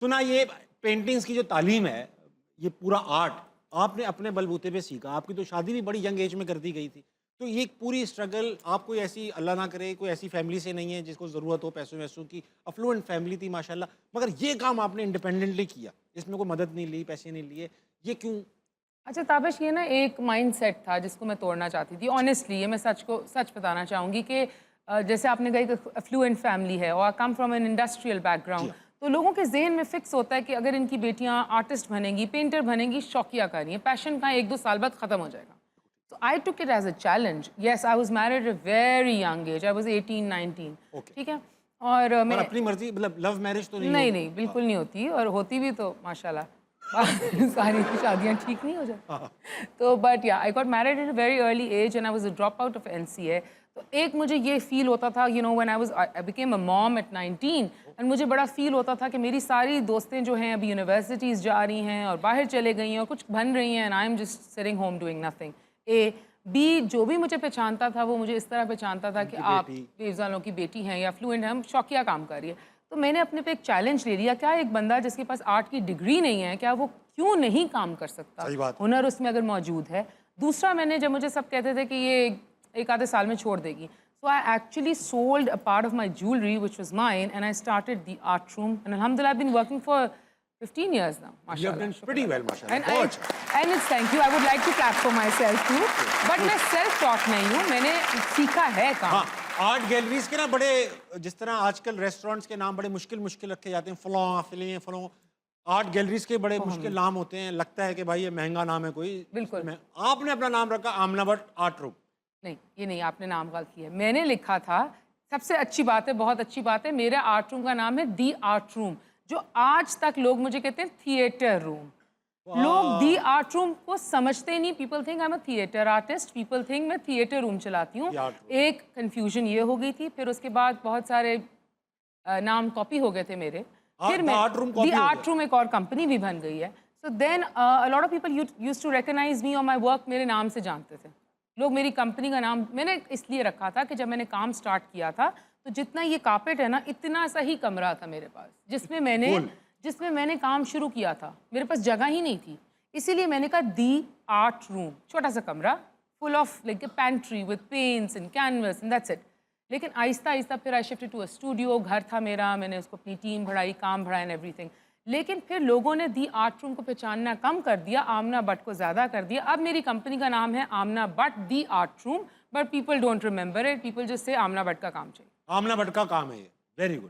سنا یہ پینٹنگز کی جو تعلیم ہے، یہ پورا آرٹ آپ نے اپنے بل بوتے پہ سیکھا. آپ کی تو شادی بھی بڑی ینگ ایج میں کر دی گئی تھی. تو یہ پوری اسٹرگل آپ کوئی ایسی اللہ نہ کرے کوئی ایسی فیملی سے نہیں ہے جس کو ضرورت ہو پیسوں ویسوں کی، افلوئنٹ فیملی تھی ماشاءاللہ، مگر یہ کام آپ نے انڈیپینڈنٹلی کیا، اس میں کوئی مدد نہیں لی، پیسے نہیں لیے، یہ کیوں؟ اچھا تابش، یہ نا ایک مائنڈ سیٹ تھا جس کو میں توڑنا چاہتی تھی. آنیسٹلی یہ میں سچ بتانا چاہوں گی کہ جیسے آپ نے کہا کہ افلوئنٹ فیملی ہے اور I come from an industrial background, ہاں. تو لوگوں کے ذہن میں فکس ہوتا ہے کہ اگر ان کی بیٹیاں آرٹسٹ بنیں گی، پینٹر بنیں گی، شوقیہ کر رہی ہیں، پیشن کا 1-2 سال بعد ختم ہو جائے گا. So I took it as a challenge. Yes, I was married at a very young age. I was 18-19. Okay. ٹھیک ہے. اور اور میں اپنی مرضی مطلب لو میرج تو نہیں نہیں ہوگی؟ نہیں بالکل نہیں ہوتی، اور ہوتی بھی تو ماشاءاللہ ساری شادیاں ٹھیک نہیں ہو جاتی. تو بٹ یا I got married at a very early age and I was a drop out of NCA. تو ایک مجھے یہ فیل ہوتا تھا when I became a mom at 19 and مجھے بڑا فیل ہوتا تھا کہ میری ساری دوستیں جو ہیں ابھی یونیورسٹیز جا رہی ہیں اور باہر چلے گئی ہیں اور کچھ بن رہی ہیں، and I am just sitting home doing nothing. بی جو بھی مجھے پہچانتا تھا وہ مجھے اس طرح پہچانتا تھا کہ آپ ویوز والوں کی بیٹی ہیں یا فلوئنٹ ہیں، ہم شوقیہ کام کر رہی ہے. تو میں نے اپنے پہ ایک چیلنج لے لیا، کیا ایک بندہ جس کے پاس آرٹ کی ڈگری نہیں ہے کیا وہ کیوں نہیں کام کر سکتا؟ صحیح بات. ہنر اس میں اگر موجود ہے. دوسرا میں نے جب مجھے سب کہتے تھے کہ یہ ایک آدھے سال میں چھوڑ دے گی، so I actually sold a part of my jewelry which was mine and I started the art room and alhamdulillah I've been working for 15 years now. You have done pretty well, mashallah. And it's thank you. I would like to clap for myself too. But میں self taught نہیں ہوں، میں نے سیکھا ہے کام. ہاں art galleries کے نا بڑے، جس طرح آج کل ریسٹورینٹس کے نام بڑے مشکل رکھے جاتے ہیں، فلاں آرٹ گیلریز کے بڑے مشکل نام ہوتے ہیں، لگتا ہے کہ بھائی یہ مہنگا نام ہے کوئی. بالکل. آپ نے اپنا نام رکھا آمنہ بٹ آرٹ روم. نہیں یہ نہیں، آپ نے نام غلط کیا ہے. میں نے لکھا تھا، سب سے اچھی بات ہے، بہت اچھی بات ہے، میرے آرٹ روم کا نام ہے دی آرٹ روم، جو آج تک لوگ مجھے کہتے ہیں تھیٹر روم. لوگ دی آرٹ روم کو سمجھتے نہیں. People think I am a theatre artist, people think میں تھیٹر روم چلاتی ہوں. ایک کنفیوژن یہ ہو گئی تھی، پھر اس کے بعد بہت سارے نام کاپی ہو گئے تھے میرے. پھر میں دی آرٹ روم ایک اور کمپنی بھی بن گئی ہے. سو دین a lot of people used to recognize me or my work، میرے نام سے جانتے تھے لوگ. میری کمپنی کا نام میں نے اس لیے رکھا تھا کہ جب میں نے کام سٹارٹ کیا تھا تو جتنا یہ کارپیٹ ہے نا، اتنا سا ہی کمرہ تھا میرے پاس جس میں میں نے کام شروع کیا تھا. میرے پاس جگہ ہی نہیں تھی، اسی لیے میں نے کہا دی آرٹ روم، چھوٹا سا کمرہ full of like a pantry with paints and canvas and that's it. لیکن آہستہ آہستہ پھر I shifted to a studio, گھر تھا میرا، میں نے اس کو اپنی ٹیم بڑھائی، کام بڑھایا اینڈ ایوری تھنگ. لیکن پھر لوگوں نے دی آرٹ روم کو پہچاننا کم کر دیا، آمنہ بٹ کو زیادہ کر دیا. اب میری کمپنی کا نام ہے Amna Butt the art room, but people don't remember it, people just say Amna but کا کام چاہیے. آمنہ بٹ کا کام ہے یہ. Very good.